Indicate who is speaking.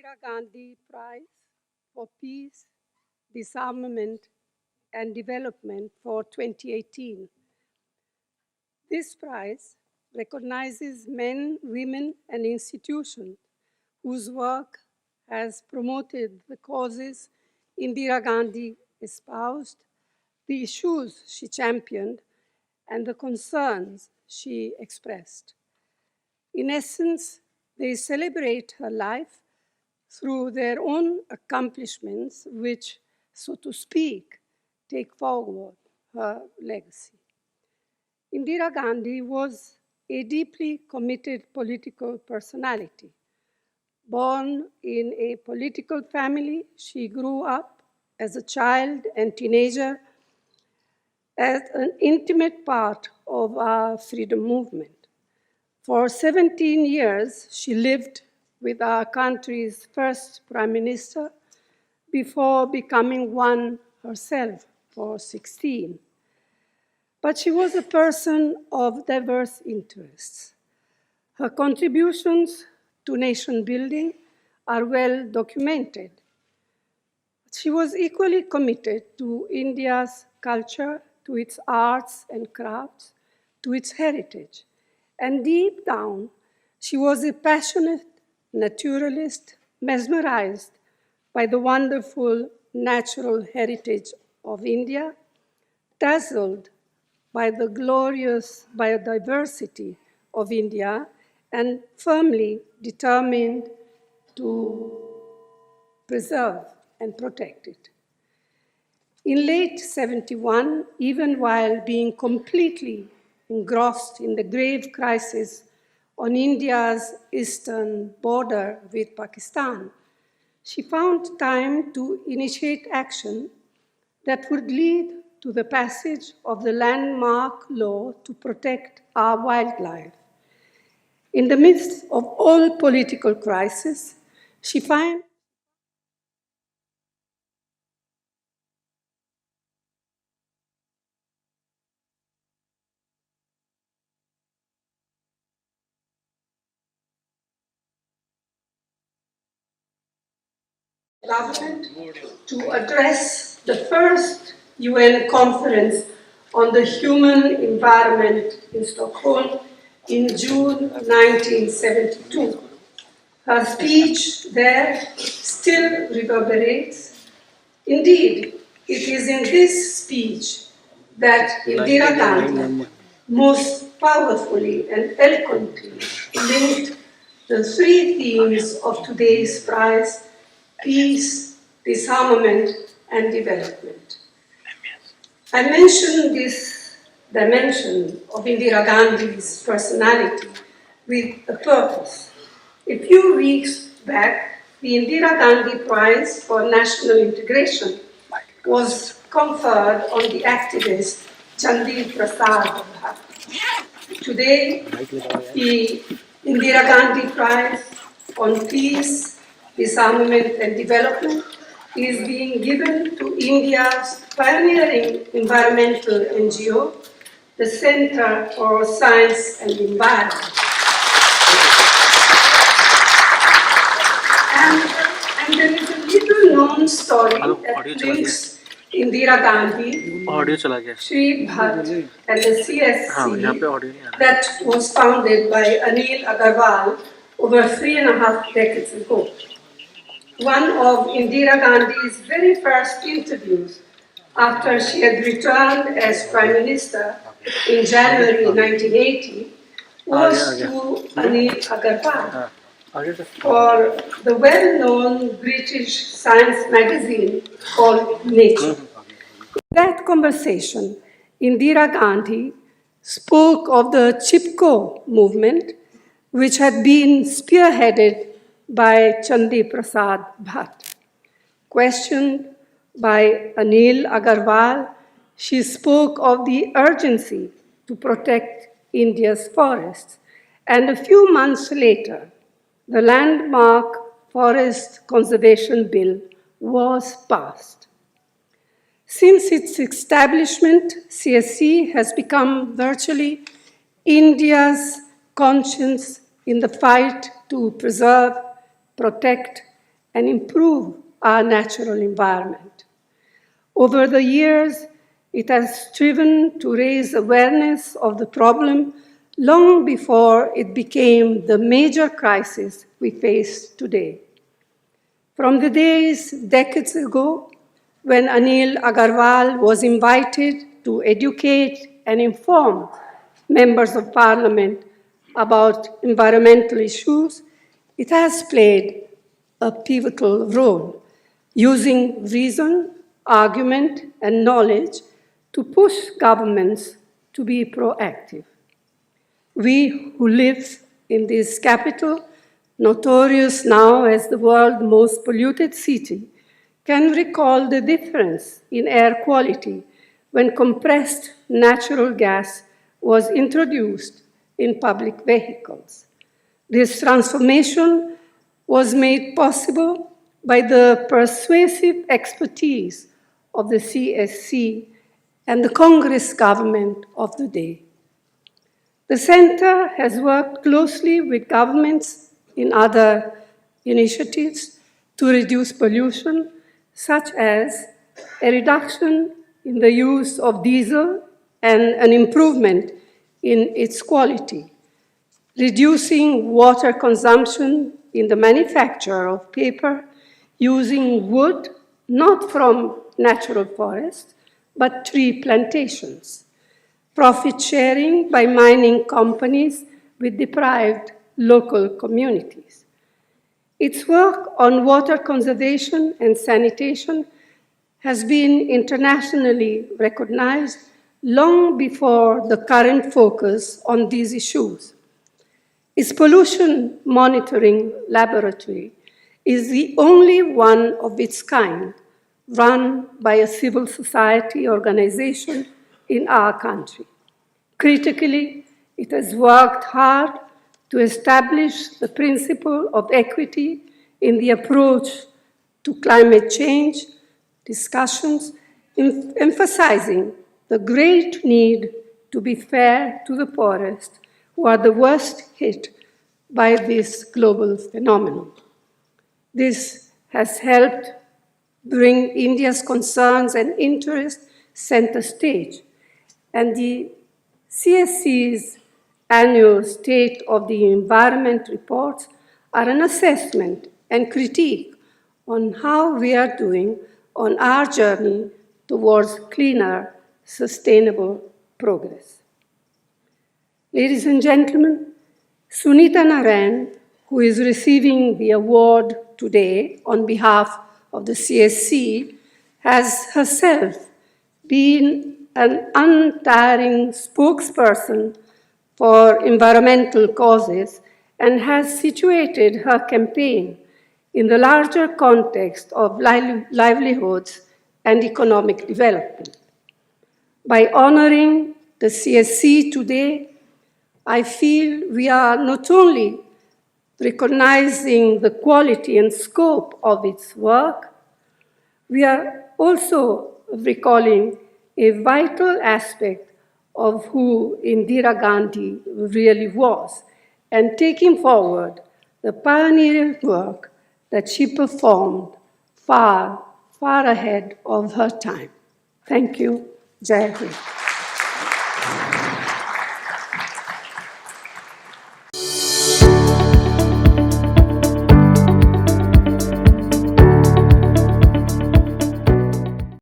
Speaker 1: Indira Gandhi Prize for Peace, Disarmament and Development for 2018. This prize recognizes men, women, and institutions whose work has promoted the causes Indira Gandhi espoused, the issues she championed, and the concerns she expressed. In essence, they celebrate her life through their own accomplishments, which, so to speak, take forward her legacy. Indira Gandhi was a deeply committed political personality. Born in a political family, she grew up as a child and teenager as an intimate part of our freedom movement. For 17 years, she lived with our country's first Prime Minister before becoming one herself for 16. But she was a person of diverse interests. Her contributions to nation building are well documented. She was equally committed to India's culture, to its arts and crafts, to its heritage. And deep down, she was a passionate naturalist, mesmerized by the wonderful natural heritage of India, dazzled by the glorious biodiversity of India, and firmly determined to preserve and protect it. In late 71, even while being completely engrossed in the grave crisis on India's eastern border with Pakistan, she found time to initiate action that would lead to the passage of the landmark law to protect our wildlife. In the midst of all political crises, she found government to address the first UN conference on the human environment in Stockholm in June 1972. Her speech there still reverberates. Indeed, it is in this speech that Indira Gandhi most powerfully and eloquently linked the three themes of today's prize: peace, disarmament, and development. I mention this dimension of Indira Gandhi's personality with a purpose. A few weeks back, the Indira Gandhi Prize for National Integration was conferred on the activist Chandi Prasad. Today, the Indira Gandhi Prize on Peace, Disarmament and Development is being given to India's pioneering environmental NGO, the Center for Science and Environment. And there is a little known story that links Indira Gandhi, Sri Bhatt, and the CSC that was founded by Anil Agarwal over 3.5 decades ago. One of Indira Gandhi's very first interviews after she had returned as Prime Minister in January 1980 was to Anil Agarwal for the well-known British science magazine called Nature. In that conversation, Indira Gandhi spoke of the Chipko movement, which had been spearheaded by Chandi Prasad Bhatt. Questioned by Anil Agarwal, she spoke of the urgency to protect India's forests, and a few months later, the landmark Forest Conservation Bill was passed. Since its establishment, CSC has become virtually India's conscience in the fight to preserve, protect, and improve our natural environment. Over the years, it has striven to raise awareness of the problem long before it became the major crisis we face today. From the days decades ago when Anil Agarwal was invited to educate and inform members of parliament about environmental issues, it has played a pivotal role, using reason, argument, and knowledge to push governments to be proactive. We who live in this capital, notorious now as the world's most polluted city, can recall the difference in air quality when compressed natural gas was introduced in public vehicles. This transformation was made possible by the persuasive expertise of the CSC and the Congress government of the day. The Center has worked closely with governments in other initiatives to reduce pollution, such as a reduction in the use of diesel and an improvement in its quality, reducing water consumption in the manufacture of paper using wood not from natural forests, but tree plantations, profit sharing by mining companies with deprived local communities. Its work on water conservation and sanitation has been internationally recognized long before the current focus on these issues. Its pollution monitoring laboratory is the only one of its kind run by a civil society organization in our country. Critically, it has worked hard to establish the principle of equity in the approach to climate change discussions, emphasizing the great need to be fair to the poorest, who are the worst hit by this global phenomenon. This has helped bring India's concerns and interests center stage, and the CSC's annual State of the Environment reports are an assessment and critique on how we are doing on our journey towards cleaner, sustainable progress. Ladies and gentlemen, Sunita Narayan, who is receiving the award today on behalf of the CSC, has herself been an untiring spokesperson for environmental causes and has situated her campaign in the larger context of livelihoods and economic development. By honoring the CSC today, I feel we are not only recognizing the quality and scope of its work, we are also recalling a vital aspect of who Indira Gandhi really was and taking forward the pioneering work that she performed far, far ahead of her time. Thank you. Jai Hind.